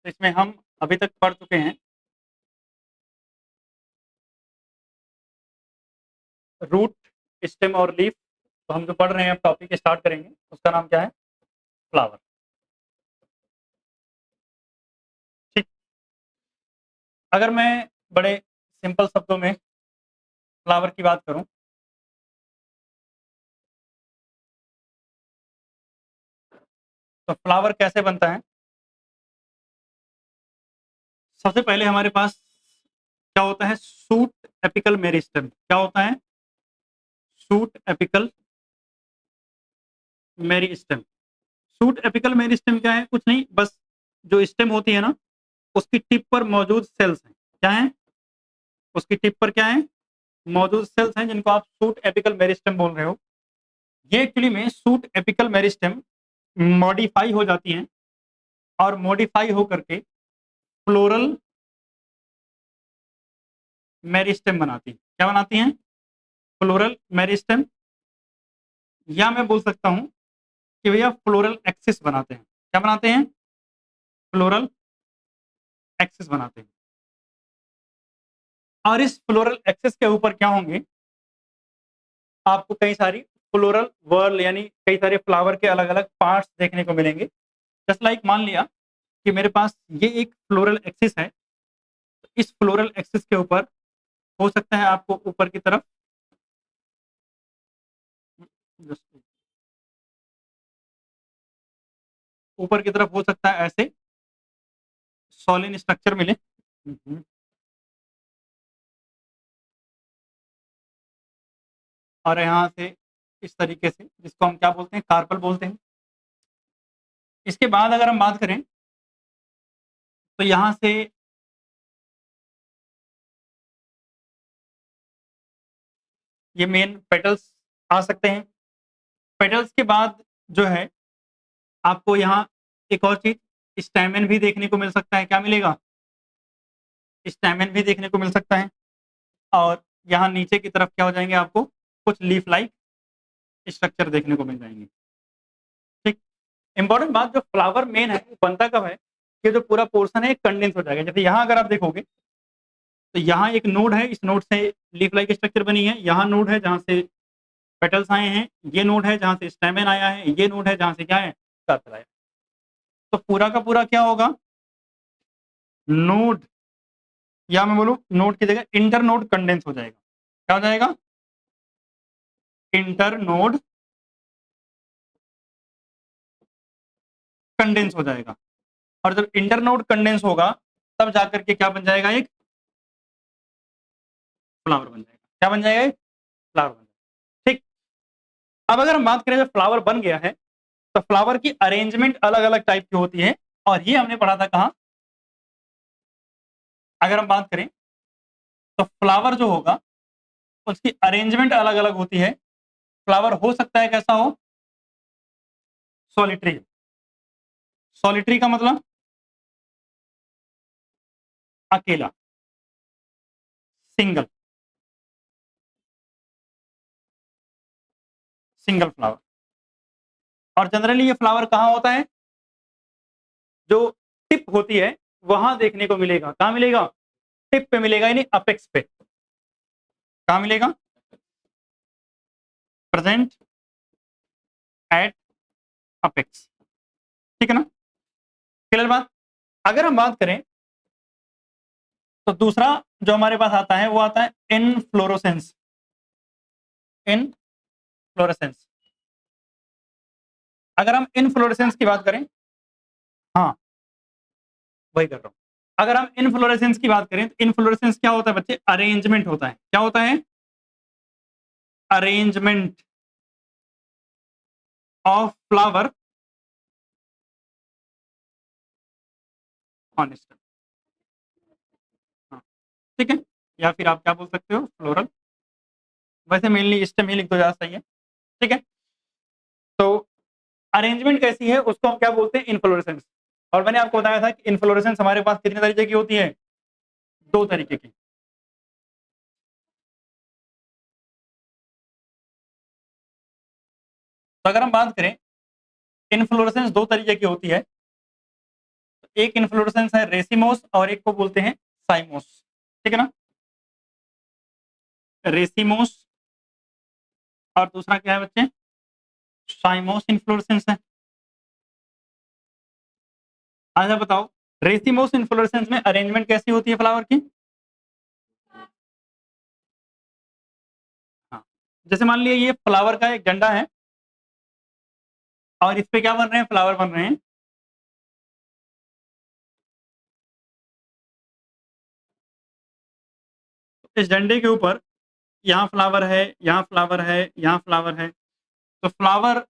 तो इसमें हम अभी तक पढ़ चुके हैं रूट, स्टेम और लीफ। तो हम जो पढ़ रहे हैं, अब टॉपिक स्टार्ट करेंगे, उसका नाम क्या है? फ्लावर। ठीक। अगर मैं बड़े सिंपल शब्दों में फ्लावर की बात करूं, तो फ्लावर कैसे बनता है? सबसे पहले हमारे पास क्या होता है? Suit apical meristem. क्या होता है? Suit apical meristem. Suit apical meristem क्या है? कुछ नहीं, बस जो स्टेम होती है ना, उसकी टिप पर मौजूद सेल्स हैं। क्या है? उसकी टिप पर क्या है? मौजूद सेल्स हैं, जिनको आप सूट एपिकल मेरिस्टेम बोल रहे हो। ये एक्चुअली में सूट एपिकल मेरिस्टेम मॉडिफाई हो जाती हैं और मॉडिफाई होकर के फ्लोरल मेरिस्टेम बनाती हैं। क्या बनाती हैं? Floral meristem. या मैं बोल सकता हूं कि भैया फ्लोरल एक्सिस बनाते हैं। क्या बनाते हैं? फ्लोरल एक्सिस बनाते हैं। और इस फ्लोरल एक्सिस के ऊपर क्या होंगे? आपको कई सारी फ्लोरल वर्ल यानी कई सारे फ्लावर के अलग अलग पार्ट्स देखने को मिलेंगे। जस्ट लाइक मान लिया कि मेरे पास ये एक फ्लोरल एक्सिस है। इस फ्लोरल एक्सिस के ऊपर हो सकता है आपको ऊपर की तरफ ऊपर की तरफ हो सकता है ऐसे सॉलिन स्ट्रक्चर मिले। और यहाँ से इस तरीके से, जिसको हम क्या बोलते हैं? कार्पल बोलते हैं। इसके बाद अगर हम बात करें तो यहाँ से ये मेन पेटल्स आ सकते हैं। पेटल्स के बाद जो है आपको यहाँ एक और चीज स्टैमेन भी देखने को मिल सकता है। क्या मिलेगा? स्टैमेन भी देखने को मिल सकता है। और यहाँ नीचे की तरफ क्या हो जाएंगे? आपको कुछ लीफ लाइक स्ट्रक्चर देखने को मिल जाएंगे। ठीक। इंपॉर्टेंट बात, जो फ्लावर मेन है वो बनता कब है? कि जो पूरा पोर्शन है कंडेंस हो जाएगा। जैसे यहाँ अगर आप देखोगे तो यहाँ एक नोड है, इस नोड से लीफ लाइक स्ट्रक्चर बनी है। यहाँ नोड है जहाँ से पेटल्स आए हैं। ये नोड है जहाँ से स्टेमेन आया है। ये नोड है जहाँ से क्या है? कार्पेल आया। तो पूरा का पूरा क्या होगा? नोड, या मैं बोलूं नोड की जगह इंटर नोड कंडेंस हो जाएगा। क्या हो जाएगा? इंटर नोड कंडेंस हो जाएगा। और जब इंटर नोड कंडेंस होगा तब जाकर के क्या बन जाएगा? एक फ्लावर बन जाएगा। क्या बन जाएगा? एक फ्लावर बन जाएगा। ठीक। अब अगर हम बात करें, जब फ्लावर बन गया है तो फ्लावर की अरेंजमेंट अलग अलग टाइप की होती है। और ये हमने पढ़ा था कहाँ? अगर हम बात करें तो फ्लावर जो होगा उसकी अरेंजमेंट अलग अलग होती है। फ्लावर हो सकता है कैसा हो? सॉलिटरी। सॉलिटरी का मतलब अकेला, सिंगल, सिंगल फ्लावर। और जनरली ये फ्लावर कहाँ होता है? जो टिप होती है वहां देखने को मिलेगा। कहाँ मिलेगा? टिप पे मिलेगा, यानी अपेक्स पे। कहाँ मिलेगा? Present at apex. ठीक है ना? क्लियर बात? अगर हम बात करें तो दूसरा जो हमारे पास आता है वो आता है इनफ्लोरोसेंस। इनफ्लोरेसेंस। अगर हम इनफ्लोरेसेंस की बात करें, हाँ वही कर रहा हूं। अगर हम इनफ्लोरेसेंस की बात करें तो इनफ्लोरेसेंस क्या होता है बच्चे? अरेंजमेंट होता है। क्या होता है? Arrangement of flower on stem. हाँ, ठीक है। या फिर आप क्या बोल सकते हो? फ्लोरल। वैसे मेनली स्टेम ही लिख दो, ज्यादा सही है। ठीक है। तो अरेंजमेंट कैसी है उसको हम क्या बोलते हैं? इनफ्लोरेसेंस। और मैंने आपको बताया था कि इनफ्लोरेसेंस हमारे पास कितने तरीके की होती है? दो तरीके की। तो अगर हम बात करें इनफ्लोरेसेंस दो तरीके की होती है। एक इन्फ्लोरेसेंस है रेसिमोस और एक को बोलते हैं साइमोस, ठीक है ना। रेसिमोस और दूसरा क्या है बच्चे, साइमोस इन्फ्लोरेसेंस है। अच्छा बताओ, रेसिमोस इन्फ्लोरेसेंस में अरेंजमेंट कैसी होती है फ्लावर की? हाँ, जैसे मान लिया ये फ्लावर का एक डंडा है और इस पे क्या बन रहे हैं, फ्लावर बन रहे हैं। इस डंडे के ऊपर यहाँ फ्लावर है, यहाँ फ्लावर है, यहाँ फ्लावर है। तो फ्लावर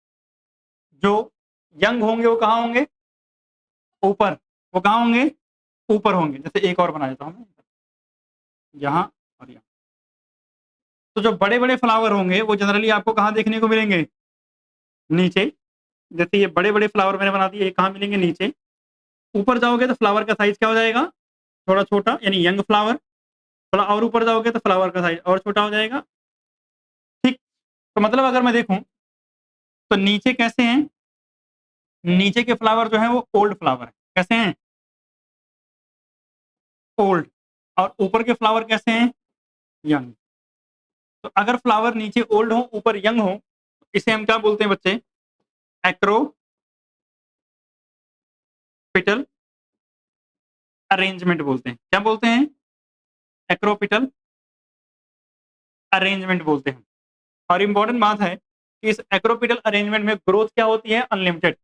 जो यंग होंगे वो कहाँ होंगे, ऊपर। वो कहाँ होंगे, ऊपर होंगे। जैसे एक और बना देता हूँ मैं, यहाँ और यहाँ। तो जो बड़े बड़े फ्लावर होंगे वो जनरली आपको कहाँ देखने को मिलेंगे, नीचे। जैसे ये बड़े बड़े फ्लावर मैंने बना दिए, ये कहाँ मिलेंगे, नीचे। ऊपर जाओगे तो फ्लावर का साइज क्या हो जाएगा, थोड़ा छोटा, यानी यंग फ्लावर। थोड़ा और ऊपर जाओगे तो फ्लावर का साइज और छोटा हो जाएगा, ठीक। तो मतलब अगर मैं देखूं तो नीचे कैसे हैं, नीचे के फ्लावर जो है वो ओल्ड फ्लावर है। कैसे हैं, ओल्ड। और ऊपर के फ्लावर कैसे हैं, यंग। तो अगर फ्लावर नीचे ओल्ड हो ऊपर यंग हो, इसे हम क्या बोलते हैं बच्चे, एक्रोपिटल अरेंजमेंट बोलते हैं। क्या बोलते हैं, एक्रोपिटल अरेंजमेंट बोलते हैं। और इंपॉर्टेंट बात है कि इस एक्रोपिटल अरेंजमेंट में ग्रोथ क्या होती है, अनलिमिटेड।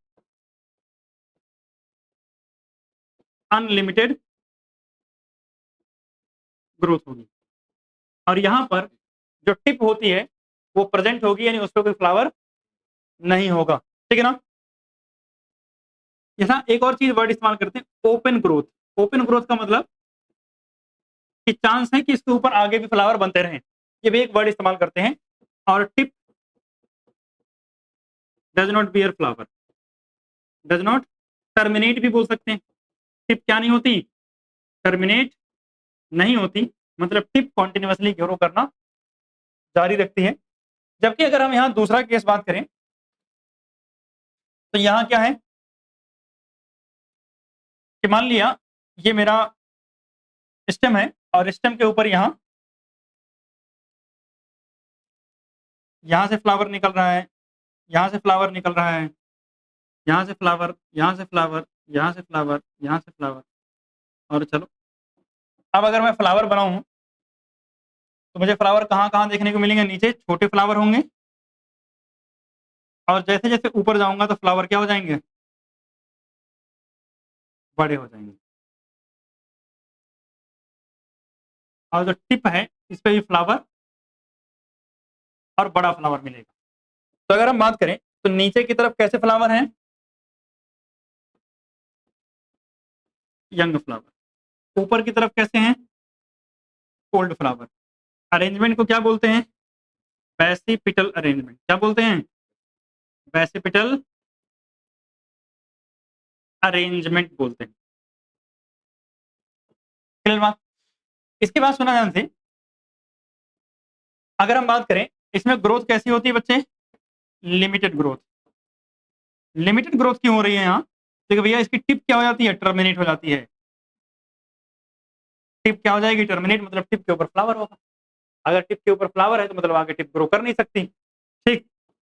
अनलिमिटेड ग्रोथ होगी। और यहाँ पर जो टिप होती है वो प्रेजेंट होगी, यानी उस पर कोई फ्लावर नहीं होगा, ठीक है ना। यहाँ एक और चीज वर्ड इस्तेमाल करते हैं, ओपन ग्रोथ। ओपन ग्रोथ का मतलब कि चांस है कि इसके ऊपर आगे भी फ्लावर बनते रहें, ये भी एक वर्ड इस्तेमाल करते हैं। और tip does not bear flower, does not terminate भी बोल सकते हैं। टिप क्या नहीं होती, टर्मिनेट नहीं होती, मतलब टिप कॉन्टिन्यूसली ग्रो करना जारी रखती है। जबकि अगर हम यहाँ दूसरा केस बात करें तो यहाँ क्या है कि मान लिया ये मेरा स्टेम है और स्टेम के ऊपर यहाँ से फ्लावर निकल रहा है, यहाँ से फ्लावर निकल रहा है, यहाँ से फ्लावर, यहाँ से फ्लावर, यहाँ से फ्लावर, यहाँ से फ्लावर। और चलो अब अगर मैं फ्लावर बनाऊं तो मुझे फ्लावर कहाँ कहाँ देखने को मिलेंगे, नीचे छोटे फ्लावर होंगे और जैसे जैसे ऊपर जाऊंगा तो फ्लावर क्या हो जाएंगे, बड़े हो जाएंगे। और जो टिप है इस पे भी फ्लावर और बड़ा फ्लावर मिलेगा। तो अगर हम बात करें तो नीचे की तरफ कैसे फ्लावर हैं, यंग फ्लावर। ऊपर की तरफ कैसे हैं, ओल्ड फ्लावर। अरेंजमेंट को क्या बोलते हैं, बेसिपिटल अरेंजमेंट। क्या बोलते हैं, बेसिपिटल अरेंजमेंट बोलते हैं। क्लियर बात। इसके बाद सुना ध्यान से, अगर हम बात करें इसमें ग्रोथ कैसी होती है बच्चे, लिमिटेड ग्रोथ। लिमिटेड ग्रोथ क्यों हो रही है यहाँ, देखो भैया इसकी टिप क्या हो जाती है, टर्मिनेट हो जाती है। टिप क्या हो जाएगी, टर्मिनेट, मतलब टिप के ऊपर फ्लावर होगा। अगर टिप के ऊपर फ्लावर है तो मतलब आगे टिप ग्रो कर नहीं सकती, ठीक।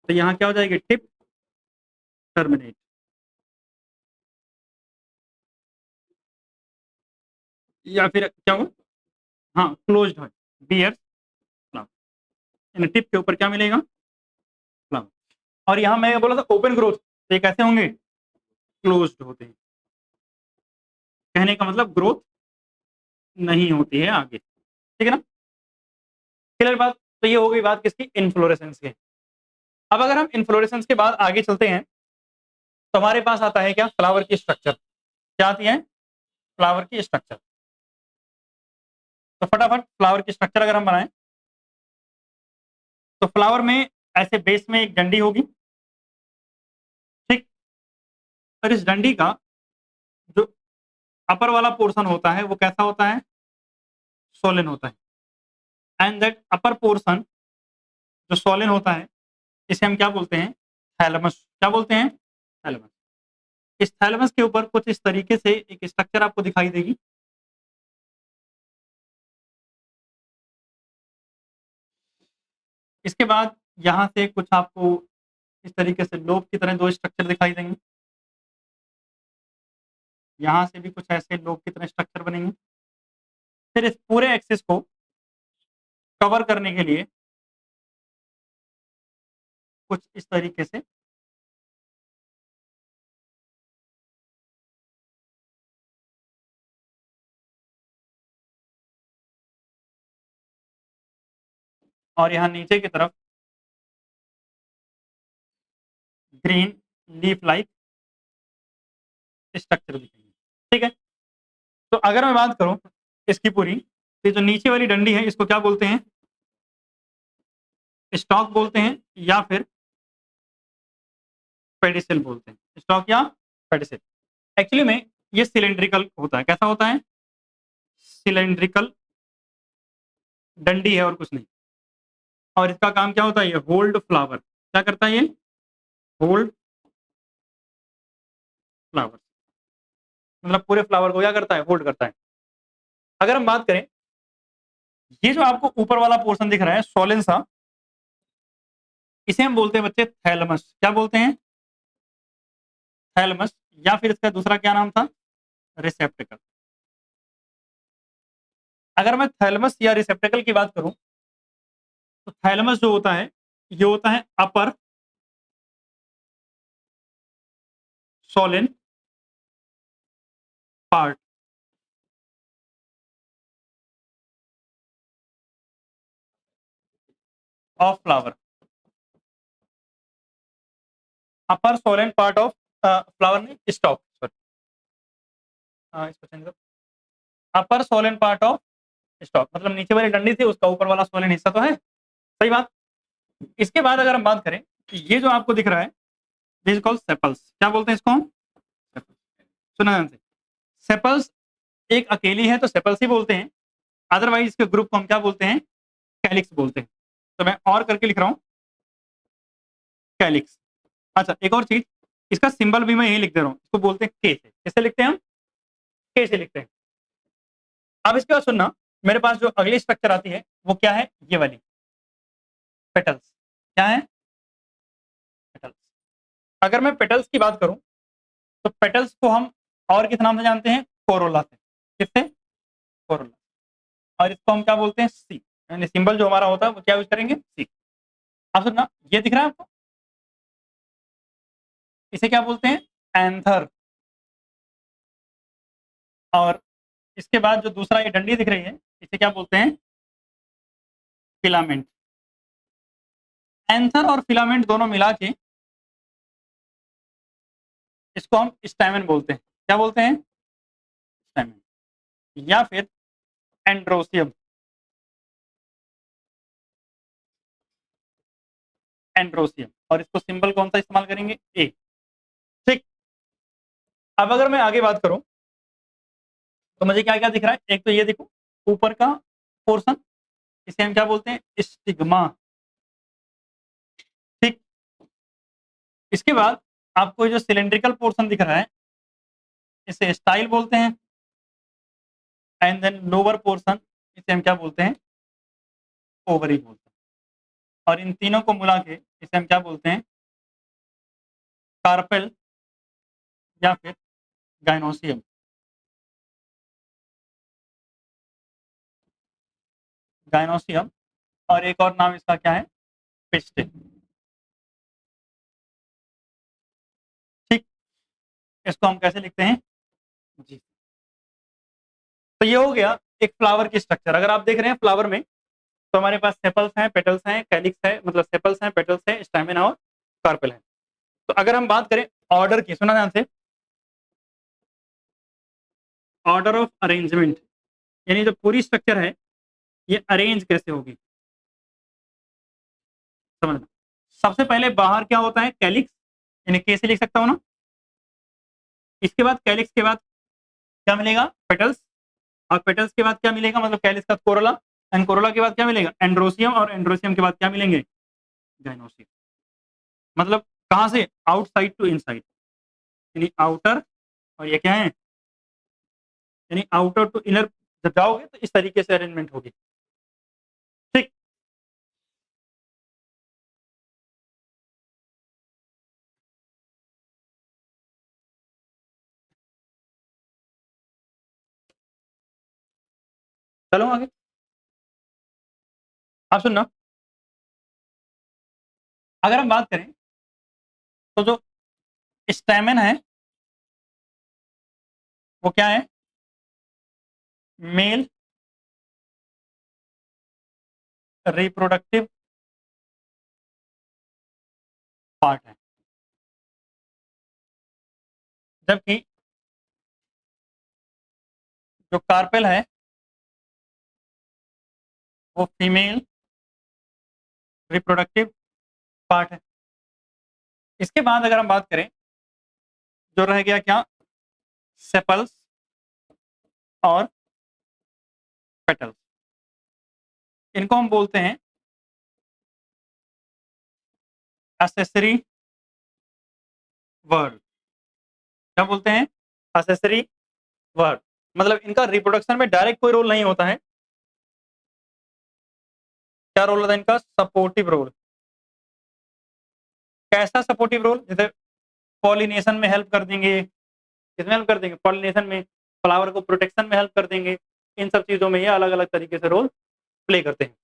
तो यहाँ क्या हो जाएगी, टिप टर्मिनेट। या फिर क्या हो, हाँ क्लोज्ड है, बियर फ्लावर। टिप के ऊपर क्या मिलेगा, फ्लावर। और यहाँ मैं बोला था ओपन ग्रोथ, तो ये कैसे होंगे, क्लोज्ड होते हैं। कहने का मतलब ग्रोथ नहीं होती है आगे, ठीक है ना। क्लियर बात। तो ये हो गई बात किसकी, इन्फ्लोरेसेंस की। अब अगर हम इन्फ्लोरेसेंस के बाद आगे चलते हैं तो हमारे पास आता है क्या, फ्लावर की स्ट्रक्चर। क्या आती है, फ्लावर की स्ट्रक्चर। तो फटाफट फ्लावर की स्ट्रक्चर अगर हम बनाएं तो फ्लावर में ऐसे बेस में एक डंडी होगी, ठीक। और इस डंडी का जो अपर वाला पोर्शन होता है वो कैसा होता है, सोलिन होता है। एंड दैट अपर पोर्शन जो सोलिन होता है इसे हम क्या बोलते हैं, थैलेमस। क्या बोलते हैं, थैलेमस। इस थैलेमस के ऊपर कुछ इस तरीके से एक स्ट्रक्चर आपको दिखाई देगी। इसके बाद यहाँ से कुछ आपको इस तरीके से लोब की तरह 2 स्ट्रक्चर दिखाई देंगे। यहाँ से भी कुछ ऐसे लोब की तरह स्ट्रक्चर बनेंगे। फिर इस पूरे एक्सिस को कवर करने के लिए कुछ इस तरीके से और यहाँ नीचे की तरफ ग्रीन लीफ लाइक स्ट्रक्चर दिखेंगे। ठीक है, तो अगर मैं बात करूं इसकी पूरी, तो जो नीचे वाली डंडी है इसको क्या बोलते हैं? स्टॉक बोलते हैं या फिर पेडिसल बोलते हैं। स्टॉक या पेडिसल। एक्चुअली में ये सिलेंड्रिकल होता है। कैसा होता है? सिलेंड्रिकल डंडी है और कुछ नहीं। और इसका काम क्या होता है? ये होल्ड फ्लावर। क्या करता है ये? होल्ड फ्लावर, मतलब पूरे फ्लावर को क्या करता है? होल्ड करता है। अगर हम बात करें, ये जो आपको ऊपर वाला पोर्शन दिख रहा है सोलेंसा, इसे हम बोलते हैं बच्चे थैलमस। क्या बोलते हैं? थैलमस। या फिर इसका दूसरा क्या नाम था? रिसेप्टिकल। अगर मैं थैलमस या रिसेप्टिकल की बात करूं, तो थैलमस जो होता है ये होता है upper swollen part of flower. Upper swollen part of flower नहीं, स्टॉक, सॉरी, इसको चेंज कर। Upper swollen part of stalk, मतलब नीचे वाली डंडी थी उसका ऊपर वाला सोलेन हिस्सा तो है। सही बात। इसके बाद अगर हम बात करें, ये जो आपको दिख रहा है दिस इज कॉल्ड सेपल्स। क्या बोलते हैं इसको हम? सुना ध्यान से। सेपल्स एक अकेली है तो सेपल्स ही बोलते हैं। अदरवाइज इसके ग्रुप को हम क्या बोलते हैं? कैलिक्स बोलते हैं। तो मैं और करके लिख रहा हूं, कैलिक्स। अच्छा, एक और चीज, इसका सिंबल भी मैं यही लिख दे रहा हूं। इसको बोलते हैं के से। कैसे लिखते हैं हम? के से लिखते हैं। अब इसके बाद सुनना, मेरे पास जो अगली स्ट्रक्चर आती है वो क्या है? ये वाली पेटल्स। क्या है? पेटल्स। अगर मैं पेटल्स की बात करूं, तो पेटल्स को हम और किस नाम से जानते हैं? कोरोला से। किससे? कोरोला। और इसको हम क्या बोलते हैं? सी। यानी सिंबल जो हमारा होता है वो क्या यूज करेंगे? सी। अब सुनना, ये दिख रहा है आपको? इसे क्या बोलते हैं? एंथर। और इसके बाद जो दूसरा ये डंडी दिख रही है इसे क्या बोलते हैं? फिलामेंट। एंथर और फिलामेंट दोनों मिला के इसको हम स्टैमेन बोलते हैं। क्या बोलते हैं? स्टैमेन। या फिर एंड्रोसियम। एंड्रोसियम। और इसको सिंबल कौन सा इस्तेमाल करेंगे? ए। ठीक। अब अगर मैं आगे बात करूं, तो मुझे क्या क्या दिख रहा है? एक तो ये देखो, ऊपर का पोर्शन, इसे हम क्या बोलते हैं? स्टिग्मा। ठीक। इसके बाद आपको जो सिलेंड्रिकल पोर्शन दिख रहा है इसे स्टाइल बोलते हैं। एंड देन लोअर पोर्शन, इसे हम क्या बोलते हैं? ओवरी बोलते हैं। और इन तीनों को मिला के इसे हम क्या बोलते हैं? कार्पेल या फिर गाइनोसियम। गाइनोसियम। और एक और नाम इसका क्या है? पिस्टिल। ठीक। इसको हम कैसे लिखते हैं? जी। तो ये हो गया एक फ्लावर की स्ट्रक्चर। अगर आप देख रहे हैं फ्लावर में, तो हमारे पास सेपल्स हैं, पेटल्स हैं, कैलिक्स है, मतलब सेपल्स हैं, पेटल्स हैं, स्टैमेना और कार्पेल है। तो अगर हम बात करें ऑर्डर की, सुना ध्यान से, ऑर्डर ऑफ अरेंजमेंट, यानी जो पूरी स्ट्रक्चर है ये अरेंज कैसे होगी, समझना। सबसे पहले बाहर क्या होता है? कैलिक्स, यानी कैसे लिख सकता हूं ना। इसके बाद कैलिक्स के बाद क्या मिलेगा? पेटल्स। और पेटल्स के बाद क्या मिलेगा? मतलब कैलिक्स का कोरोला। एंड कोरोला के बाद क्या मिलेगा? एंड्रोसियम। और एंड्रोसियम के बाद क्या मिलेंगे? गाइनोसियम। मतलब कहां से? Outside to inside. यानी आउटर, और ये क्या है, यानी आउटर टू इनर जब जाओगे तो इस तरीके से अरेंजमेंट होगी। ठीक, चलो आगे। आप सुनना, अगर हम बात करें तो जो स्टैमेन है वो क्या है, मेल रिप्रोडक्टिव पार्ट है, जबकि जो कार्पेल है वो फीमेल रिप्रोडक्टिव पार्ट है। इसके बाद अगर हम बात करें, जो रह गया क्या, सेपल्स और पेटल्स, इनको हम बोलते हैं एसेसरी वर्ड। क्या बोलते हैं, एसेसरी वर्ड, मतलब इनका रिप्रोडक्शन में डायरेक्ट कोई रोल नहीं होता है। क्या रोल होता है इनका, सपोर्टिव रोल। कैसा सपोर्टिव रोल, जैसे पॉलिनेशन में हेल्प कर देंगे, किसमें हेल्प कर देंगे, पॉलिनेशन में, फ्लावर को प्रोटेक्शन में हेल्प कर देंगे, इन सब चीजों में ये अलग अलग तरीके से रोल प्ले करते हैं।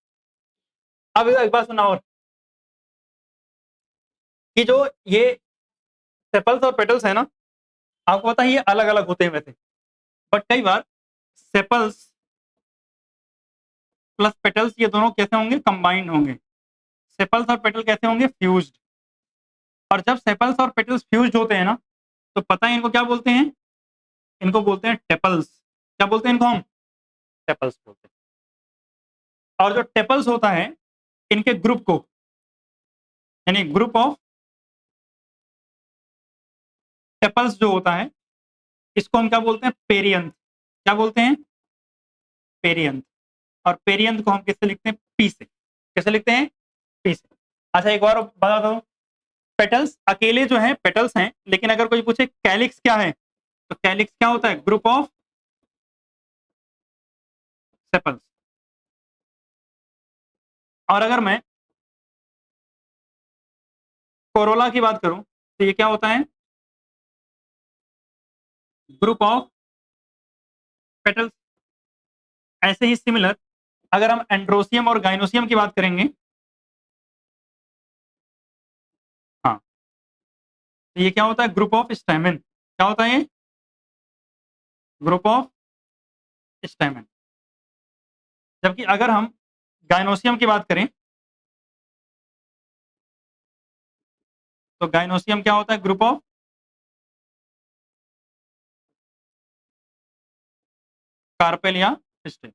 अब एक बात सुना और, कि जो ये सेपल्स और पेटल्स है ना, आपको पता है ये अलग अलग होते हैं वैसे, बट कई बार सेपल्स प्लस पेटल्स ये दोनों कैसे होंगे, कंबाइंड होंगे। सेपल्स और पेटल कैसे होंगे, फ्यूज्ड। और जब सेपल्स और पेटल्स फ्यूज्ड होते हैं ना, तो पता है इनको क्या बोलते हैं, इनको बोलते हैं टेपल्स। क्या बोलते हैं इनको हम, टेपल्स बोलते हैं। और जो टेपल्स होता है, इनके ग्रुप को, यानी ग्रुप ऑफ टेपल्स जो होता है, इसको हम क्या बोलते हैं, पेरियंथ। क्या बोलते हैं, पेरियंथ। और पेरियंथ को हम किससे लिखते हैं, पी से। कैसे लिखते हैं, पी से। अच्छा एक और बता दो, पेटल्स अकेले जो हैं पेटल्स हैं, लेकिन अगर कोई पूछे कैलिक्स क्या है, तो कैलिक्स क्या होता है, ग्रुप ऑफ सेपल्स। और अगर मैं कोरोला की बात करूं, तो ये क्या होता है, ग्रुप ऑफ पेटल्स। ऐसे ही सिमिलर अगर हम एंड्रोसियम और गाइनोसियम की बात करेंगे, हाँ, तो ये क्या होता है, ग्रुप ऑफ स्टैमेन। क्या होता है ये, ग्रुप ऑफ स्टैमेन। जबकि अगर हम गाइनोसियम की बात करें, तो गाइनोसियम क्या होता है, ग्रुप ऑफ कार्पेल या स्टेम।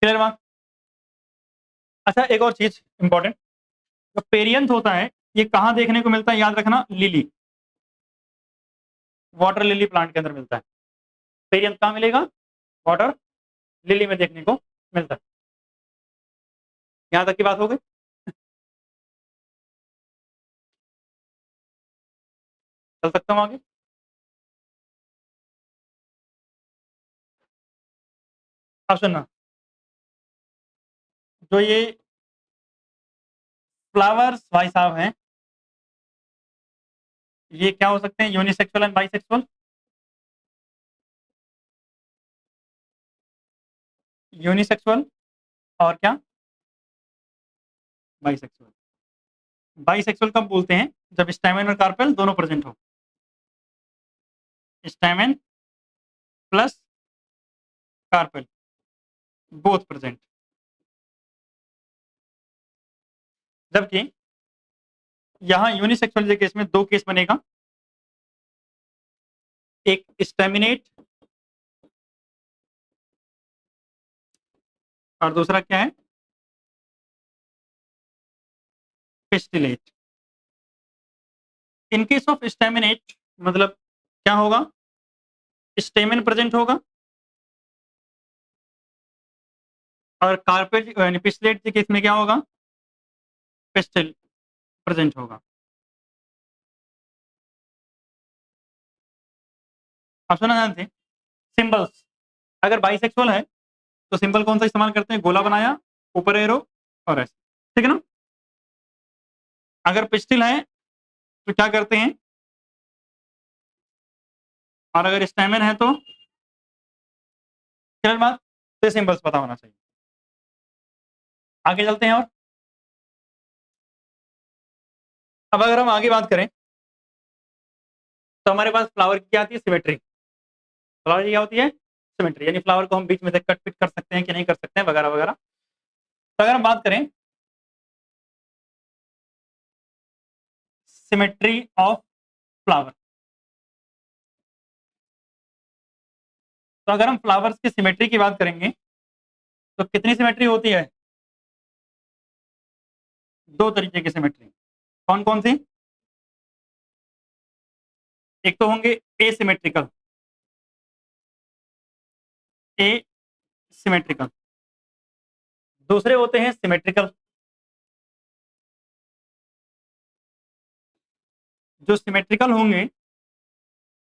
क्लियर बात। अच्छा एक और चीज इंपॉर्टेंट, जो पेरियंथ होता है ये कहाँ देखने को मिलता है, याद रखना, लिली, वाटर लिली प्लांट के अंदर मिलता है। पेरियंथ कहाँ मिलेगा, वाटर लिली में देखने को मिलता है। यहाँ तक की बात हो गई। चल सकता हूँ आगे। अब सुनना, जो ये फ्लावर्स भाई साहब हैं, ये क्या हो सकते हैं, यूनिसेक्सुअल एंड बाइसेक्सुअल। यूनिसेक्सुअल और क्या, बाइसेक्सुअल। बाइसेक्सुअल कब बोलते हैं, जब स्टैमेन और कार्पेल दोनों प्रेजेंट हो। Stamen plus carpel both present. जबकि यहाँ यूनिसेक्सुअल के केस में दो केस बनेगा, एक स्टेमिनेट और दूसरा क्या है, pistillate. In case of staminate मतलब क्या होगा, स्टेमिन प्रेजेंट होगा, और कार्पेल यानी पिस्टिलेट के केस में क्या होगा, पिस्टिल प्रेजेंट होगा। आप सुना जानते हैं सिंबल्स, अगर बाइसेक्सुअल है तो सिंबल कौन सा इस्तेमाल करते हैं? गोला बनाया, ऊपर एरो और ऐसे, ठीक है ना। अगर पिस्टिल है तो क्या करते हैं, और अगर स्टैमिन है तो क्लियर बात, तो सिंबल्स पता होना चाहिए। आगे चलते हैं। और अब अगर हम आगे बात करें तो हमारे पास फ्लावर की क्या आती है? सिमेट्री। फ्लावर की क्या होती है? सिमेट्री, यानी फ्लावर को हम बीच में से कट पिट कर सकते हैं कि नहीं कर सकते हैं, वगैरह वगैरह। तो अगर हम बात करें सिमेट्री ऑफ फ्लावर, तो अगर हम फ्लावर्स की सिमेट्री की बात करेंगे तो कितनी सिमेट्री होती है? दो तरीके की सिमेट्री। कौन कौन सी? एक तो होंगे एसिमेट्रिकल, ए सिमेट्रिकल। दूसरे होते हैं सिमेट्रिकल। जो सिमेट्रिकल होंगे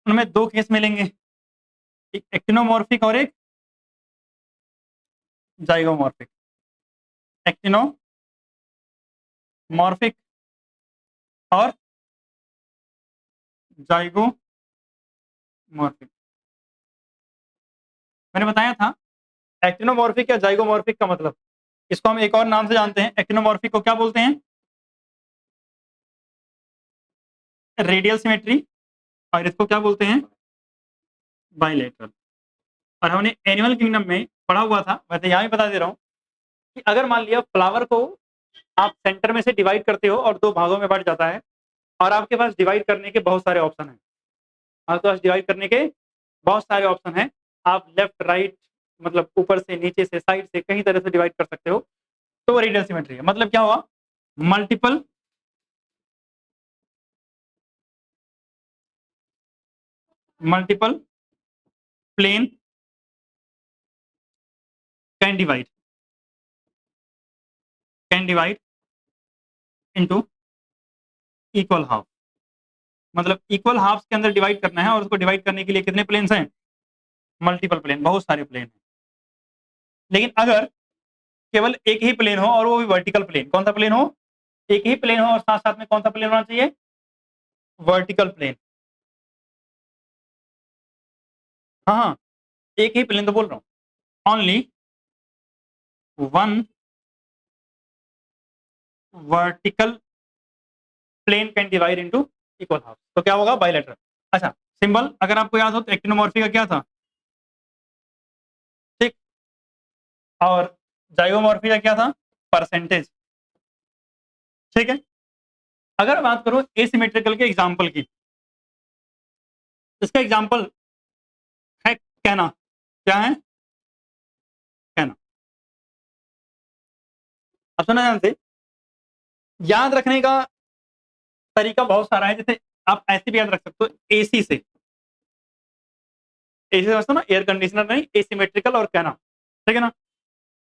उनमें दो केस मिलेंगे, एक एक्टिनोमॉर्फिक और एक जाइगोमॉर्फिक। एक्टिनोमॉर्फिक और जाइगोमॉर्फिक। मैंने बताया था एक्टिनोमॉर्फिक या जाइगोमॉर्फिक का मतलब, इसको हम एक और नाम से जानते हैं। एक्टिनोमॉर्फिक को क्या बोलते हैं? Radial symmetry. और इसको क्या बोलते हैं? बाइलेटरल। और हमने एनिमल किंगडम में पढ़ा हुआ था, वैसे यहाँ भी बता दे रहा हूँ कि अगर मान लिया फ्लावर को आप सेंटर में से डिवाइड करते हो और दो भागों में बढ़ जाता है, और आपके पास डिवाइड करने के बहुत सारे ऑप्शन हैं, आपके पास डिवाइड करने के बहुत सारे ऑप्शन हैं, आप लेफ्ट राइट मतलब ऊपर से नीचे से साइड से कई तरह से डिवाइड कर सकते हो, तो वो रेडियल सिमेट्री है। मतलब क्या हुआ? Multiple multiple plane can divide into equal half. मतलब इक्वल हाफ के अंदर डिवाइड करना है, और उसको डिवाइड करने के लिए कितने प्लेन्स हैं? मल्टीपल प्लेन, बहुत सारे प्लेन हैं। लेकिन अगर केवल एक ही प्लेन हो और वो भी वर्टिकल प्लेन, कौन सा प्लेन हो? एक ही प्लेन हो और साथ साथ में कौन सा प्लेन होना चाहिए? Vertical plane. हाँ हाँ, एक ही प्लेन तो बोल रहा हूँ। Only one vertical plane can divide into equal half, तो क्या होगा? बाइलेटरल। अच्छा, सिंबल अगर आपको याद हो तो एक्टिनोमॉर्फी का क्या था? ठीक। और जाइगोमॉर्फी का क्या था? परसेंटेज। ठीक है। अगर बात करो एसिमेट्रिकल के एग्जाम्पल की, इसका एग्जाम्पल है कहना। क्या है? कहना। अब सुना ध्यान से, याद रखने का तरीका बहुत सारा है। जैसे आप ऐसे भी याद रख सकते हो, एसी से। एसी समझते हो ना, एयर कंडीशनर नहीं, एसिमेट्रिकल और कहना, ठीक है ना।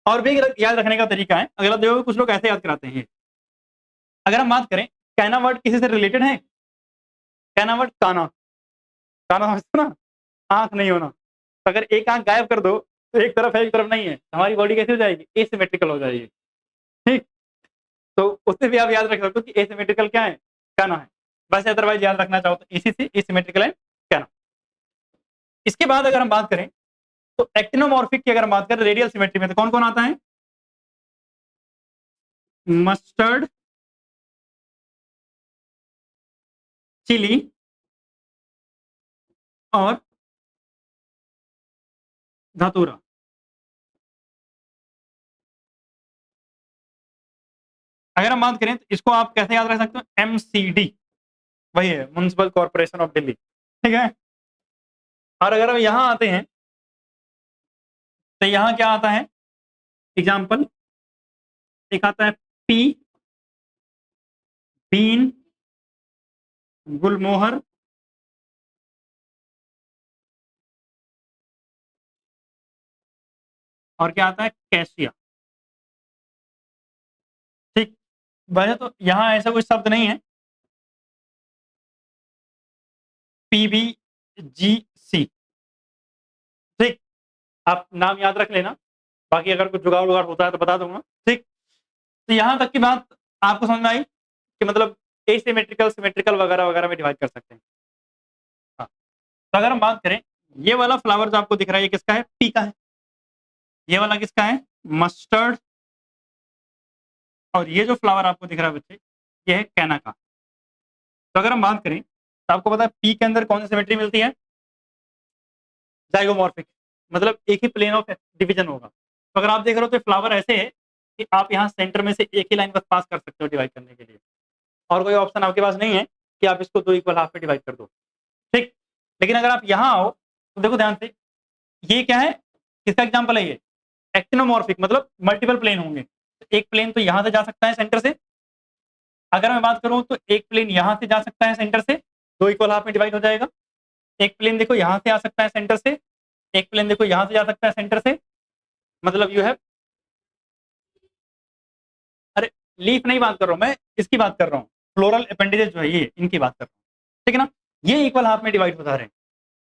और भी याद रखने का तरीका है, अगर आप देखोगे कुछ लोग ऐसे याद कराते हैं। अगर हम बात करें, कहना वर्ड किसी से रिलेटेड है? कहना वर्ड काना। काना समझते हो ना, आंख नहीं होना। तो अगर एक आंख गायब कर दो तो एक तरफ है एक तरफ नहीं है, हमारी बॉडी कैसी हो जाएगी? एसिमेट्रिकल हो जाएगी। ठीक। तो उससे भी आप याद रख सकते हो कि एसिमेट्रिकल क्या है? कहना है। वैसे अदरवाइज याद रखना चाहो तो इसी से एसिमेट्रिकल है कहना। इसके बाद अगर हम बात करें तो एक्टिनोमॉर्फिक की अगर हम बात करें रेडियल सिमेट्री में, तो कौन कौन आता है? मस्टर्ड, चिली और धतूरा। अगर हम बात करें तो इसको आप कैसे याद रख सकते हो? MCD, वही है म्युनिसिपल कॉर्पोरेशन ऑफ दिल्ली। ठीक है। और अगर हम यहां आते हैं तो यहां क्या आता है? एग्जाम्पल एक आता है पी, बीन, गुलमोहर, और क्या आता है? कैसिया। ठीक। वैसे तो यहाँ ऐसा कोई शब्द नहीं है, PBGC, आप नाम याद रख लेना, बाकी अगर कुछ जुगाड़ उगाड़ होता है तो बता दूंगा। ठीक, तो यहाँ तक की बात आपको समझ में आई कि मतलब एसिमेट्रिकल, सिमेट्रिकल वगैरह वगैरह में डिवाइड कर सकते हैं। हाँ, तो अगर हम बात करें, ये वाला फ्लावर जो आपको दिख रहा है ये किसका है? पी का है। ये वाला किसका है? मस्टर्ड। और ये जो फ्लावर आपको दिख रहा है बच्चे, ये है कैना का। तो अगर हम बात करें तो आपको पता है पी के अंदर कौन सी सिमेट्री मिलती है? जाइगोमॉर्फिक, मतलब एक ही प्लेन ऑफ डिवीजन होगा। तो अगर आप देख रहे हो तो फ्लावर ऐसे है कि आप यहाँ सेंटर में से एक ही लाइन बस पास कर सकते हो डिवाइड करने के लिए, और कोई ऑप्शन आपके पास नहीं है कि आप इसको दो इक्वल हाफ पे डिवाइड कर दो। ठीक, लेकिन अगर आप यहाँ आओ तो देखो ध्यान से, ये क्या है, किसका एग्जाम्पल है ये? एक्टिनोमॉर्फिक, मतलब मल्टीपल प्लेन होंगे। तो एक प्लेन तो यहाँ से जा सकता है सेंटर से, अगर मैं बात करूं तो एक प्लेन यहाँ से जा सकता है सेंटर से, दो इक्वल हाफ में डिवाइड हो जाएगा। एक प्लेन देखो यहाँ से आ सकता है सेंटर से, एक प्लेन देखो यहाँ से जा सकता है सेंटर से, मतलब यू है, अरे लीफ नहीं बात कर रहा हूं मैं, इसकी बात कर रहा हूँ, फ्लोरल अपेंडेजेस जो है ये, इनकी बात कर रहा हूँ। ठीक है ना, ये इक्वल हाफ में डिवाइड होता रहे।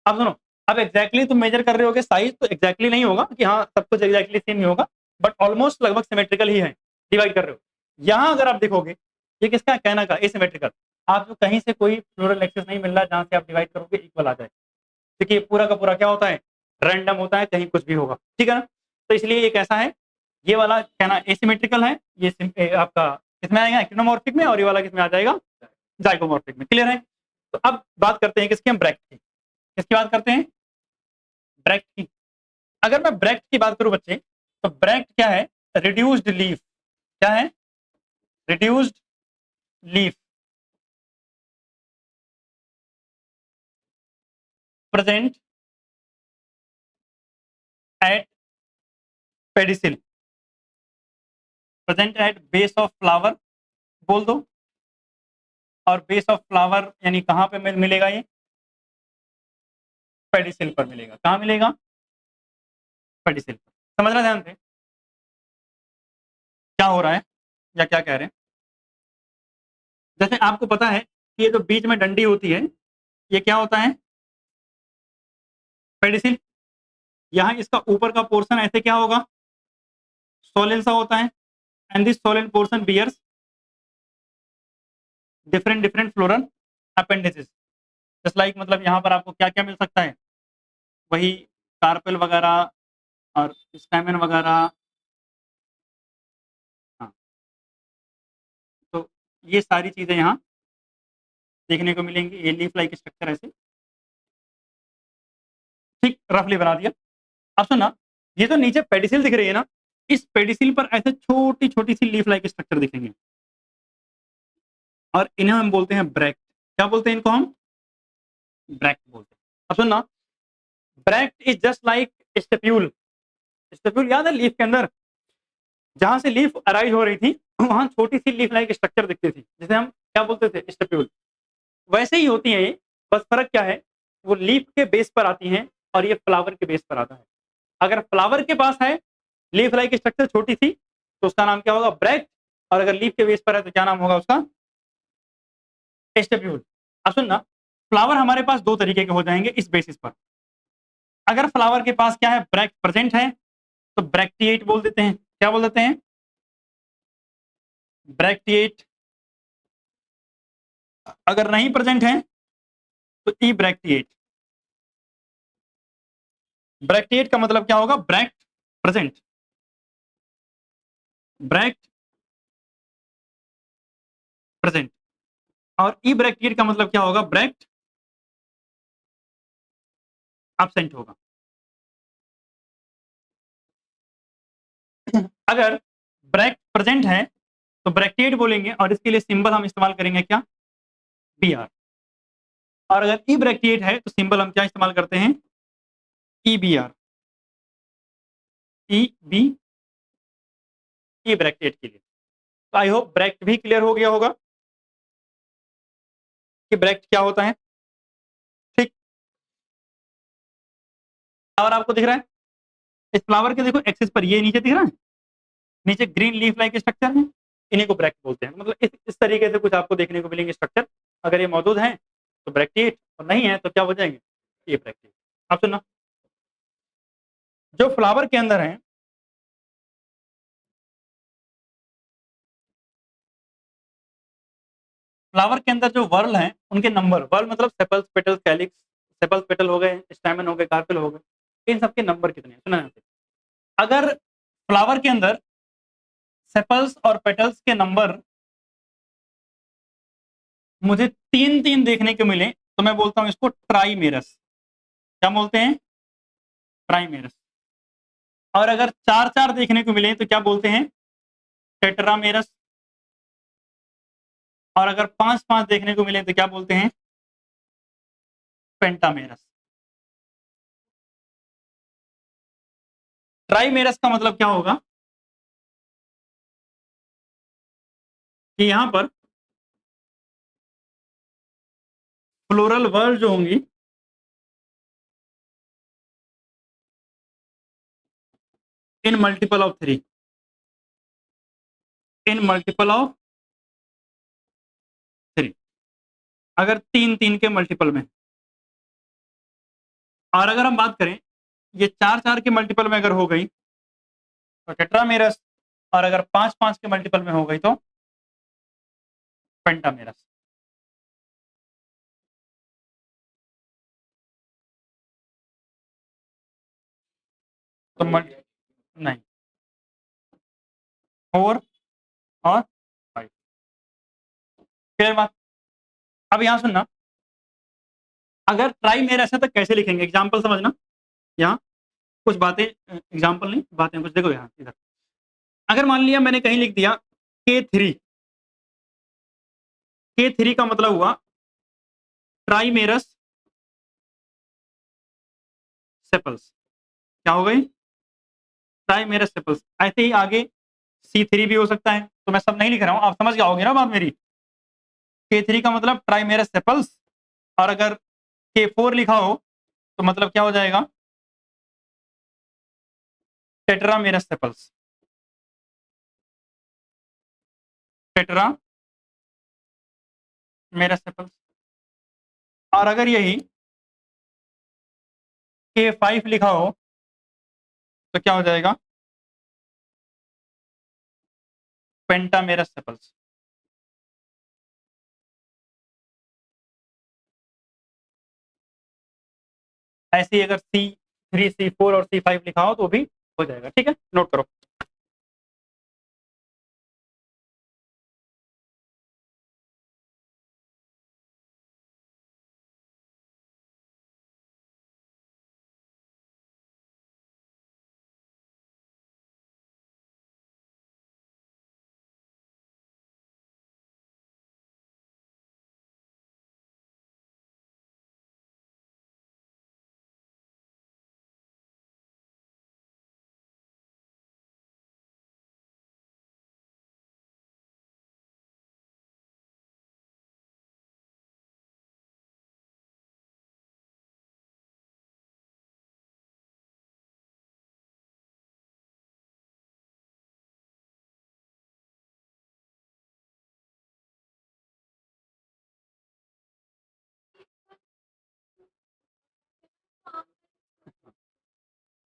अब सुनो, अब एग्जैक्टली तुम मेजर कर रहे होगे साइज, तो एग्जैक्टली नहीं होगा कि हाँ सब कुछ एग्जैक्टली सेम ही होगा, बट ऑलमोस्ट लगभग सिमेट्रिकल ही है, डिवाइड कर रहे हो। यहाँ अगर आप देखोगे, ये किसका है? कैना का, एसिमेट्रिकल। आपको कहीं से कोई फ्लोरल एक्सिस नहीं मिल रहा जहां से आप डिवाइड करोगे इक्वल आ जाए, क्योंकि पूरा का पूरा क्या होता है? रैंडम होता है, कहीं कुछ भी होगा। ठीक है ना, तो इसलिए ये कैसा है? ये वाला कहना एसिमेट्रिकल है, ये आपका किसमें आएगा? एक्टिनोमॉर्फिक में, और ये वाला किसमें आ जाएगा? जाइगोमॉर्फिक में। क्लियर है? तो अब बात करते हैं किसकी? हम ब्रैक्ट की। किसकी बात करते हैं? ब्रैक्ट की। अगर मैं ब्रैक्ट की बात करूं बच्चे, तो ब्रैक्ट क्या है? Reduced leaf. क्या है? Reduced leaf present at pedicel, present at base of flower, बोल दो। और बेस ऑफ फ्लावर यानी कहां पे मिलेगा ये? पेडिसिल पर मिलेगा। कहां मिलेगा? पेडिसिल पर। समझना ध्यान से क्या हो रहा है या क्या कह रहे हैं। जैसे आपको पता है कि ये जो बीच में डंडी होती है, ये क्या होता है? पेडिसिल। यहाँ इसका ऊपर का पोर्शन ऐसे क्या होगा? सोलन सा होता है, and this swollen portion bears different different floral appendices. Just like, मतलब यहाँ पर आपको क्या क्या मिल सकता है? वही कार्पेल वगैरह और स्टैमेन वगैरह। हाँ, तो ये सारी चीजें यहाँ देखने को मिलेंगी। ये लीफ लाइक स्ट्रक्चर ऐसे, ठीक रफली बना दिया। अब सुनना, ये जो नीचे पेडिसिल दिख रही है ना, इस पेडिसिल पर ऐसे छोटी छोटी सी लीफ लाइक स्ट्रक्चर दिखेंगे, और इन्हें हम बोलते हैं ब्रैक्ट। क्या बोलते हैं इनको? हम ब्रैक्ट बोलते हैं। अब सुनना, ब्रैक्ट इज जस्ट लाइक स्टेप्यूल। स्टेप्यूल याद है लीफ के अंदर जहां से लीफ अराइज हो रही थी, वहां छोटी सी लीफ लाइक स्ट्रक्चर दिखती थी, जिसे हम क्या बोलते थे? स्टेप्यूल। वैसे ही होती है ये, बस फर्क क्या है? वो लीफ के बेस पर आती हैं और ये फ्लावर के बेस पर आता है। अगर फ्लावर के पास है लीफ लाइक स्ट्रक्चर छोटी सी, तो उसका नाम क्या होगा? ब्रैक्ट। और अगर लीफ के बेस पर है तो क्या नाम होगा उसका? स्टेप्यूल। अब सुनना, फ्लावर हमारे पास दो तरीके के हो जाएंगे इस बेसिस पर। अगर फ्लावर के पास क्या है? ब्रैक्ट प्रेजेंट है, तो ब्रैक्टिएट बोल देते हैं। क्या बोल देते हैं? ब्रैक्टिएट। अगर नहीं प्रेजेंट है तो ई ब्रैक्टिएट। ब्रैक्टिएट का मतलब क्या होगा? Bract present, bract present. और ई ब्रैक्टिएट का मतलब क्या होगा? ब्रैक्ट एब्सेंट होगा। अगर ब्रैक्ट प्रेजेंट है तो ब्रैक्टिएट बोलेंगे, और इसके लिए सिंबल हम इस्तेमाल करेंगे क्या? B R. और अगर ई ब्रैक्टिएट है तो सिंबल हम क्या इस्तेमाल करते हैं? E B R. E B, E bracteate के लिए। तो आई होप ब्रैक्ट भी क्लियर हो गया होगा कि ब्रैक्ट क्या होता है। ठीक, और आपको दिख रहा है इस फ्लावर के, देखो एक्सिस पर ये नीचे दिख रहा है, नीचे ग्रीन लीफ लाइक स्ट्रक्चर है, इन्हीं को ब्रैक्ट बोलते हैं। मतलब इस तरीके से कुछ आपको देखने को मिलेंगे स्ट्रक्चर। अगर ये मौजूद है तो ब्रैक्टिएट, और नहीं है तो क्या हो जाएंगे? ये ब्रैक्टिएट। आप सुनना, जो फ्लावर के अंदर है, फ्लावर के अंदर जो वर्ल हैं उनके नंबर, वर्ल मतलब sepals, petals, calyx, sepals, petal हो गए, स्टैमेन हो गए, कार्पेल हो गए, इन सबके नंबर कितने हैं सुना है। अगर फ्लावर के अंदर सेपल्स और पेटल्स के नंबर मुझे 3-3 देखने को मिले तो मैं बोलता हूं इसको ट्राइमेरस। क्या बोलते हैं? ट्राइमेरस। और अगर 4-4 देखने को मिले तो क्या बोलते हैं? टेट्रामेरस। और अगर 5-5 देखने को मिले तो क्या बोलते हैं? पेंटामेरस। ट्राइमेरस का मतलब क्या होगा कि यहां पर फ्लोरल वर्ड जो होंगी इन multiple of 3, in multiple of 3, अगर 3-3 के मल्टीपल में। और अगर हम बात करें ये 4-4 के मल्टीपल में अगर हो गई तो टेट्रामेरस, और अगर 5-5 के मल्टीपल में हो गई तो पेंटामेरस। तो नहीं, 4 और 5। फिर बात, अब यहां सुनना, अगर ट्राइमेरस है तो कैसे लिखेंगे, एग्जाम्पल समझना। यहाँ कुछ बातें, एग्जाम्पल नहीं बातें कुछ, देखो यहाँ इधर। अगर मान लिया मैंने कहीं लिख दिया K3, K3 का मतलब हुआ ट्राइमेरस सेपल्स। क्या हो गई? ट्राइमेरस सेपल्स। ऐसे ही आगे C3 भी हो सकता है, तो मैं सब नहीं लिख रहा हूं, आप समझ गए होगे ना बात मेरी। K3 का मतलब ट्राइमेरस सेपल्स, और अगर K4 लिखा हो तो मतलब क्या हो जाएगा? Tetramerous sepals. Tetra merous sepals. और अगर यही K5 लिखा हो तो क्या हो जाएगा? Pentamerous sepals. ऐसे ही अगर C3, C4 और C5 लिखा हो तो भी हो जाएगा। ठीक है, नोट करो।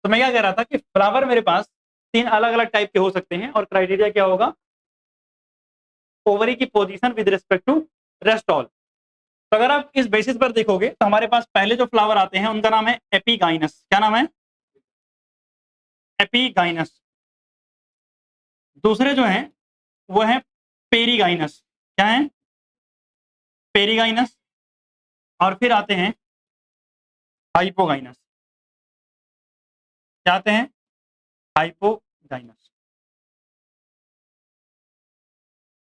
तो मैं क्या कह रहा था कि फ्लावर मेरे पास 3 अलग-अलग टाइप के हो सकते हैं, और क्राइटेरिया क्या होगा? ओवरी की position with respect to rest all. तो अगर आप इस बेसिस पर देखोगे तो हमारे पास पहले जो फ्लावर आते हैं उनका नाम है एपिगाइनस। क्या नाम है? एपिगाइनस। दूसरे जो हैं वो है पेरीगाइनस। क्या है? पेरीगाइनस। और फिर आते हैं हाइपोगाइनस। क्या आते हैं? हाइपोगाइनस।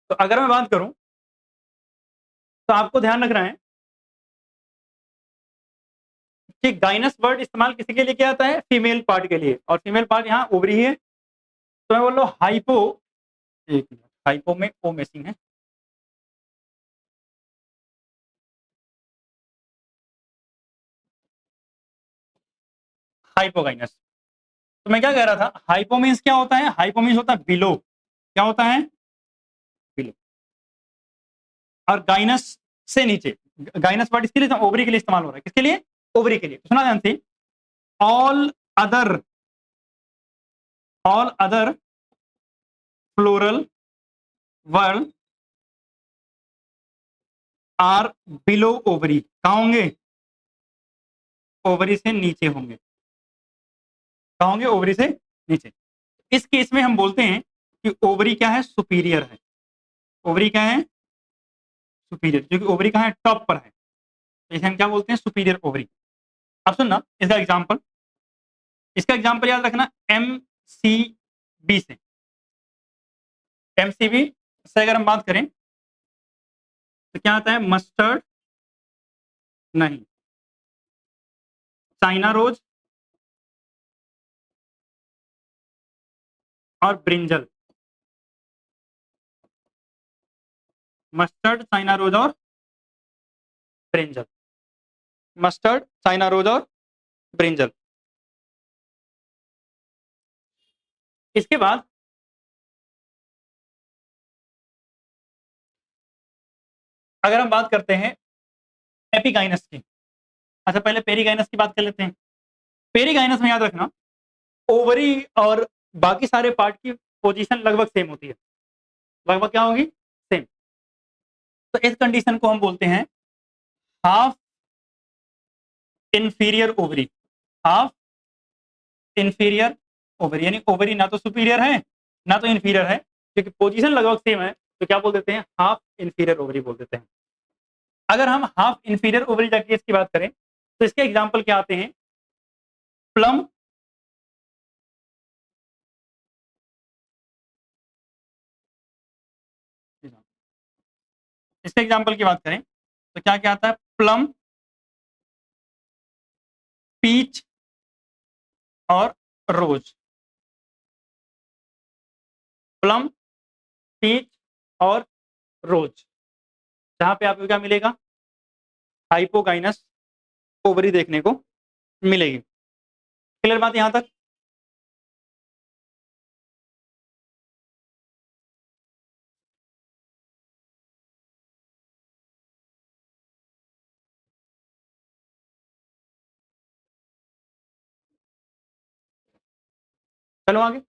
तो अगर मैं बात करूं तो आपको ध्यान रखना है कि गाइनस वर्ड इस्तेमाल किसी के लिए किया जाता है? फीमेल पार्ट के लिए, और फीमेल पार्ट यहाँ ओवरी है। तो मैं बोल रहा हूँ हाइपो, एक मिनट, हाइपो में ओ मिसिंग है। हाइपोगाइनस। तो मैं क्या कह रहा था, हाइपो मीन्स क्या होता है? हाइपो मीन्स होता है बिलो। क्या होता है? बिलो। और गाइनस से नीचे। गाइनस वर्ड इसके लिए, ओवरी के लिए इस्तेमाल हो रहा है। किसके लिए? ओवरी के लिए। तो सुना ध्यान से, all other all other floral whorl are below ovary. कहाँ होंगे? ओवरी से नीचे होंगे। कहाँ होंगे? ओवरी से नीचे। इस केस में हम बोलते हैं कि ओवरी क्या है? सुपीरियर है। ओवरी क्या है? सुपीरियर, क्योंकि ओवरी कहाँ है? टॉप पर है, तो इसे हम क्या बोलते हैं? Superior ovary. अब सुनना इसका एग्जाम्पल, इसका एग्जाम्पल याद रखना MCB से। MCB से अगर हम बात करें तो क्या आता है? मस्टर्ड नहीं, चाइना रोज और ब्रिंजल। मस्टर्ड, चाइना रोज और ब्रिंजल। मस्टर्ड, चाइना रोज और ब्रिंजल। इसके बाद अगर हम बात करते हैं एपिगाइनस की, अच्छा पहले पेरिगाइनस की बात कर लेते हैं। पेरिगाइनस में याद रखना ओवरी और बाकी सारे पार्ट की पोजीशन लगभग सेम होती है। लगभग क्या होगी? सेम। तो इस कंडीशन को हम बोलते हैं half inferior ovary. Half inferior ovary, यानी ओवरी ना तो सुपीरियर है ना तो इंफीरियर है, क्योंकि पोजीशन लगभग सेम है, तो क्या बोल देते हैं? हाफ इंफीरियर ओवरी बोल देते हैं। अगर हम हाफ इंफीरियर ओवरी का केस की बात करें तो इसके एग्जाम्पल क्या आते हैं? प्लम, इसके एग्जाम्पल की बात करें तो क्या क्या आता है? प्लम, पीच और रोज। प्लम, पीच और रोज, जहां पे आपको क्या मिलेगा? हाइपोगाइनस ओवरी देखने को मिलेगी। क्लियर बात यहां तक? चलो आगे।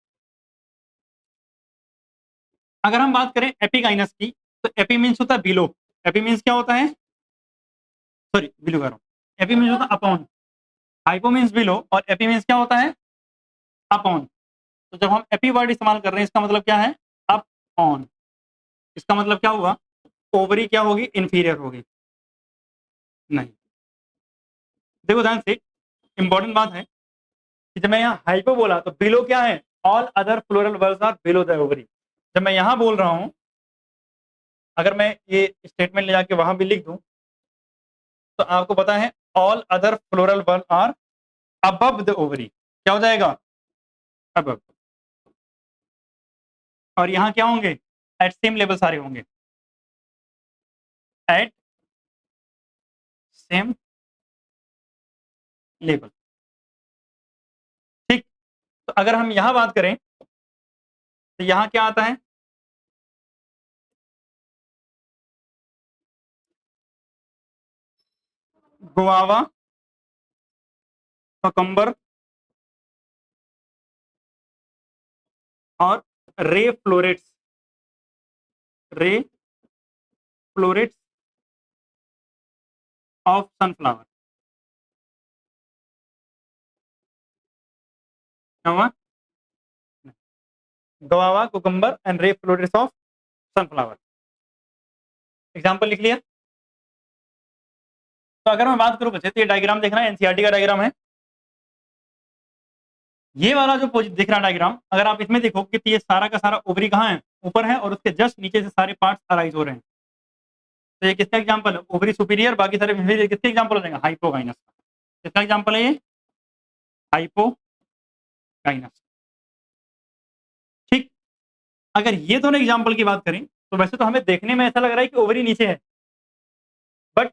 अगर हम बात करें एपिगाइनस की तो एपी मीन्स होता है बिलो। एपी मीन्स क्या होता है? सॉरी, बिलो कह रहा हूं। एपी मीन्स होता है अपॉन, हाइपो मीन्स बिलो, और एपी मीन्स क्या होता है? अपॉन। तो जब हम एपी वर्ड इस्तेमाल कर रहे हैं इसका मतलब क्या है? Up on. इसका मतलब क्या हुआ? ओवरी क्या होगी? इंफीरियर होगी। नहीं, देखो ध्यान से, इंपॉर्टेंट बात है कि जब मैं यहाँ हाइपो बोला तो बिलो क्या है? All other floral whorls are below the ovary. जब मैं यहाँ बोल रहा हूँ, अगर मैं ये स्टेटमेंट ले जाके वहां भी लिख दूं तो आपको पता है all other floral whorl are above the ovary. क्या हो जाएगा? अबव। और यहाँ क्या होंगे? एट सेम लेवल सारे होंगे। At same level. ठीक। तो अगर हम यहाँ बात करें तो यहाँ क्या आता है? गुआवा, ककम्बर और ray florets. Ray florets of sunflower. क्या हुआ? Guava, cucumber and ray florets of sunflower. Example लिख लिया। तो अगर मैं बात करूं बच्चे, तो ये डायग्राम देखना एनसीईआरटी का डायग्राम है। ये वाला जो दिख रहा डायग्राम, अगर आप इसमें देखो कि ये सारा का सारा ओवरी कहाँ है? ऊपर है, और उसके जस्ट नीचे से सारे पार्ट्स अराइज हो रहे हैं। तो ये किसका एग्जांपल है? ओवरी सुपीरियर, बाकी सारे inferior किसके एग्जांपल हो जाएंगे? हाइपोगाइनस का। किसका एग्जांपल है ये? हाइपोगाइनस। ठीक। अगर ये दोनों एग्जांपल की बात करें तो वैसे तो हमें देखने में ऐसा लग रहा है कि ओवरी नीचे है, बट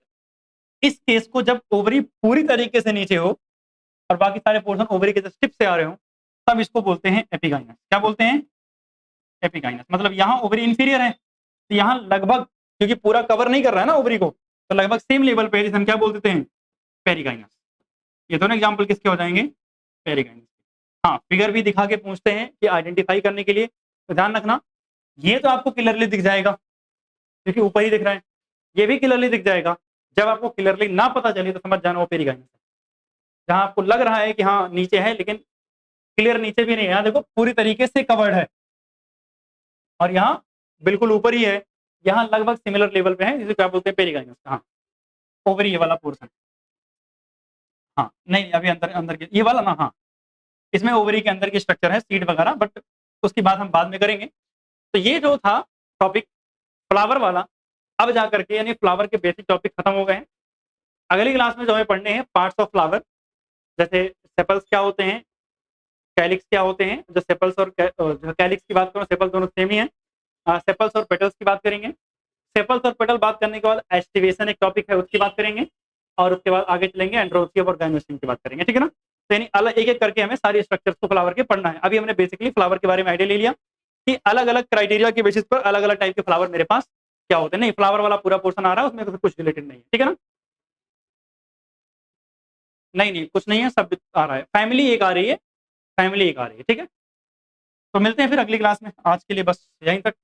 इस केस को जब ओवरी पूरी तरीके से नीचे हो और बाकी सारे पोर्शन ओवरी के टिप से आ रहे हो, तब इसको बोलते हैं एपिगाइनस। क्या बोलते हैं? एपिगाइनस। मतलब यहाँ ओवरी इंफीरियर है, तो यहाँ लगभग, क्योंकि पूरा कवर नहीं कर रहा है ना ओवरी को, तो लगभग सेम लेवल पे हम क्या बोल देते हैं? पेरिगाइनस। ये दोनों एग्जांपल किसके हो जाएंगे? पेरिगाइनस। हाँ, फिगर भी दिखा के पूछते हैं कि आइडेंटिफाई करने के लिए, तो ध्यान रखना ये तो आपको क्लियरली दिख जाएगा क्योंकि ऊपर ही दिख रहा है, ये भी क्लियरली दिख जाएगा। जब आपको क्लियरली ना पता चले तो समझ जाना वो पेरिगाइनस है। जहाँ आपको लग रहा है कि हाँ नीचे है लेकिन क्लियर नीचे भी नहीं है, यहाँ देखो पूरी तरीके से कवर्ड है और यहाँ बिल्कुल ऊपर ही है, यहाँ लगभग सिमिलर लेवल पे है, जिसे क्या बोलते हैं पेरिगाइनस। हाँ, ओवरी ये वाला पोर्शन। हाँ, नहीं अभी अंदर अंदर के ये वाला ना, हाँ इसमें ओवरी के अंदर की स्ट्रक्चर है, सीड वगैरह, बट उसकी बात हम बाद में करेंगे। तो ये जो था टॉपिक फ्लावर वाला, अब जा करके यानी फ्लावर के बेसिक टॉपिक खत्म हो गए हैं। अगली क्लास में जो हमें पढ़ने हैं पार्ट्स ऑफ फ्लावर, जैसे सेपल्स क्या होते हैं, कैलिक्स क्या होते हैं। जो सेपल्स और जो कैलिक्स की बात करो, सेपल दोनों सेम ही है। सेपल्स और पेटल्स की बात करेंगे। सेपल्स और पेटल बात करने के बाद एस्टिवेशन एक टॉपिक है, उसकी बात करेंगे और उसके बाद आगे चलेंगे एंड्रोसियम और गाइनोसियम की बात करेंगे, ठीक है ना। तो यानी अलग एक एक करके हमें सारी स्ट्रक्चर्स को फ्लावर के पढ़ना है। अभी हमने बेसिकली फ्लावर के बारे में आइडिया ले लिया कि अलग अलग क्राइटेरिया के बेसिस पर अलग अलग टाइप के फ्लावर मेरे पास क्या होते हैं। नहीं, फ्लावर वाला पूरा पोर्शन आ रहा है, उसमें तो कुछ रिलेटेड नहीं है, ठीक है ना। नहीं नहीं कुछ नहीं है, सब आ रहा है, फैमिली एक आ रही है, फैमिली एक आ रही है, ठीक है। तो मिलते हैं फिर अगली क्लास में, आज के लिए बस यहीं तक।